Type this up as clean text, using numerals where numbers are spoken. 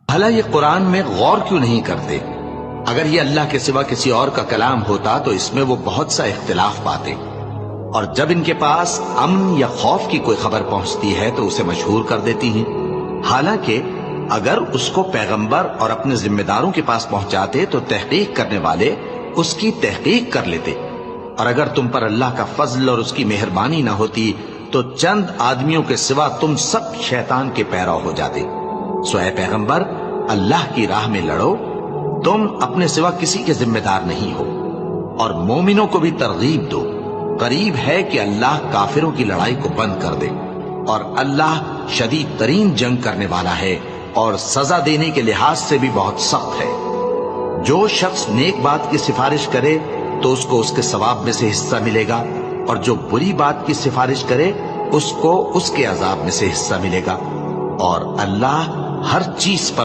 بھلا یہ قرآن میں غور کیوں نہیں کرتے؟ اگر یہ اللہ کے سوا کسی اور کا کلام ہوتا تو اس میں وہ بہت سا اختلاف پاتے، اور جب ان کے پاس امن یا خوف کی کوئی خبر پہنچتی ہے تو اسے مشہور کر دیتی ہیں، حالانکہ اگر اس کو پیغمبر اور اپنے ذمہ داروں کے پاس پہنچاتے تو تحقیق کرنے والے اس کی تحقیق کر لیتے، اور اگر تم پر اللہ کا فضل اور اس کی مہربانی نہ ہوتی تو چند آدمیوں کے سوا تم سب شیطان کے پیرو ہو جاتے۔ سو اے پیغمبر، اللہ کی راہ میں لڑو، تم اپنے سوا کسی کے ذمہ دار نہیں ہو، اور مومنوں کو بھی ترغیب دو، قریب ہے کہ اللہ کافروں کی لڑائی کو بند کر دے، اور اللہ شدید ترین جنگ کرنے والا ہے اور سزا دینے کے لحاظ سے بھی بہت سخت ہے۔ جو شخص نیک بات کی سفارش کرے تو اس کو اس کے ثواب میں سے حصہ ملے گا، اور جو بری بات کی سفارش کرے اس کو اس کے عذاب میں سے حصہ ملے گا، اور اللہ ہر چیز پر